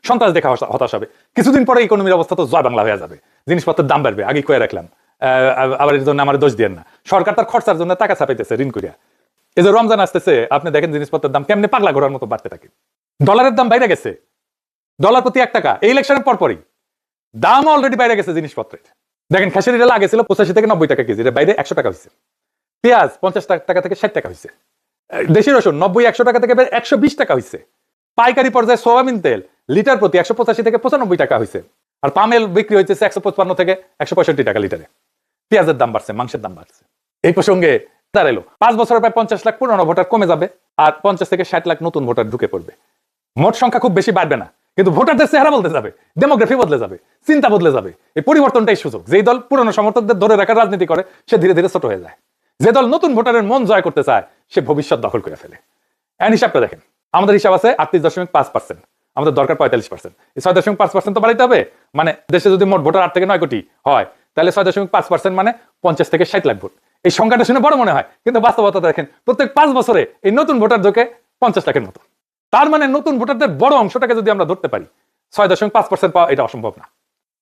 সন্ত্রাস দেখা হতাশ হবে, কিছুদিন পরে ইকোনমির অবস্থা তো জয় বাংলা হয়ে যাবে, জিনিসপত্রের দাম বাড়বে, আগে কয়ে রাখলাম। আবার এর জন্য আমার দোষ দিয়েন না, সরকার তার খরচার জন্য টাকা ছাপাইতেছে ঋণ করিয়া। এই যে রমজান আসতেছে, আপনি দেখেন জিনিসপত্রের দাম কেমনে পাগলা ঘোরার মতো বাড়তে থাকে। ডলারের দাম বাইরে গেছে, ডলার প্রতি 1 টাকা এই ইলেকশনের পরপরই দাম অলরেডি বাইরে গেছে জিনিসপত্রের। দেখেন খেসারি ডাল আগে ছিল 85 থেকে 90 টাকা কেজি, বাইরে 100 টাকা হয়েছে। পেঁয়াজ 50 টাকা থেকে 60 টাকা হয়েছে। দেশি রসুন 90-100 টাকা থেকে 120 টাকা হয়েছে। পাইকারি পর্যায়ে সোয়াবিন তেল লিটার প্রতি 185 থেকে 95 টাকা হয়েছে। আর পামেল বিক্রি হয়েছে 155 থেকে 165 টাকা লিটারে। পেঁয়াজের দাম বাড়ছে, মাংসের দাম বাড়ছে। এই প্রসঙ্গে দাঁড়ালো 5 বছরে প্রায় 50 লাখ পুরনো ভোটার কমে যাবে, আর 50 থেকে 60 লাখ নতুন ভোটার ঢুকে পড়বে। মোট সংখ্যা খুব বেশি বাড়বে না, কিন্তু ভোটারদের চেহারা বদলে যাবে, ডেমোগ্রাফি বদলে যাবে, চিন্তা বদলে যাবে। এই পরিবর্তনটাই সুযোগ। যেই দল পুরনো সমর্থকদের ধরে রাখার রাজনীতি করে সে ধীরে ধীরে ছোট হয়ে যায়। যে দল নতুন ভোটারের মন জয় করতে চায় সে ভবিষ্যৎ দখল করে ফেলে। এর হিসাবটা দেখেন, আমাদের হিসাব আছে 38.5%, আমাদের দরকার 45%। এই 6.5% তো বাড়াইতে হবে। মানে দেশে যদি মোট ভোটার 8 থেকে 9 কোটি হয়, তাহলে 6.5% মানে 50 থেকে 60 লাখ ভোট। এই সংখ্যাটা শুনে বড় মনে হয়, কিন্তু বাস্তবতা দেখেন প্রত্যেক 5 বছরে এই নতুন ভোটার ঢোকে 50 লাখের মতো। তার মানে নতুন ভোটারদের বড় অংশটাকে যদি আমরা ধরতে পারি, 6.5% পাওয়া এটা অসম্ভব না।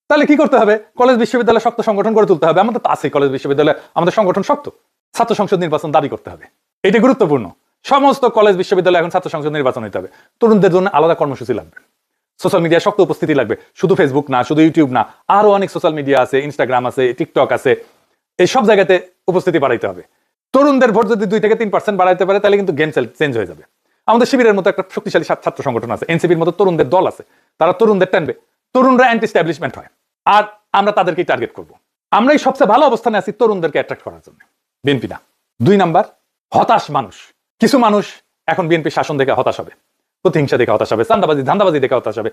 তাহলে কি করতে হবে? কলেজ বিশ্ববিদ্যালয়ে শক্ত সংগঠন গড়ে তুলতে হবে। আমাদের তো আছে কলেজ বিশ্ববিদ্যালয়ে, আমাদের সংগঠন শক্ত। ছাত্র সংসদ নির্বাচন দাবি করতে হবে, এটা গুরুত্বপূর্ণ। সমস্ত কলেজ বিশ্ববিদ্যালয়ে এখন ছাত্র সংসদ নির্বাচন হতে হবে। তরুণদের জন্য আলাদা কর্মসূচি লাগবে, সোশ্যাল মিডিয়ায় শক্ত উপস্থিতি লাগবে। শুধু ফেসবুক না, শুধু ইউটিউব না, আরো অনেক সোশ্যাল মিডিয়া আছে, ইনস্টাগ্রাম আছে, টিকটক আছে, এই সব জায়গাতে উপস্থিতি বাড়াইতে হবে। তরুণদের ভোট যদি 2 থেকে 3% বাড়াইতে পারে, তাহলে কিন্তু গেম চেঞ্জ হয়ে যাবে। আমাদের শিবিরের মতো একটা শক্তিশালী ছাত্র সংগঠন আছে, এনসিপির মতো তরুণদের দল আছে, তারা তরুণদের টানবে। তরুণরা অ্যান্টি এস্টাবলিশমেন্ট হয়, আর আমরা তাদেরকেই টার্গেট করব। আমরাই সবচেয়ে ভালো অবস্থানে আছি তরুণদেরকে অ্যাট্রাক্ট করার জন্য, বিএনপি না। 2 নাম্বার, হতাশ মানুষ। কিছু মানুষ এখন বিএনপি শাসন দেখে হতাশ হবে, প্রতিহিংসা দেখে হতাশ হবে, ধান্দাবাজি দেখে হতাশ হবে।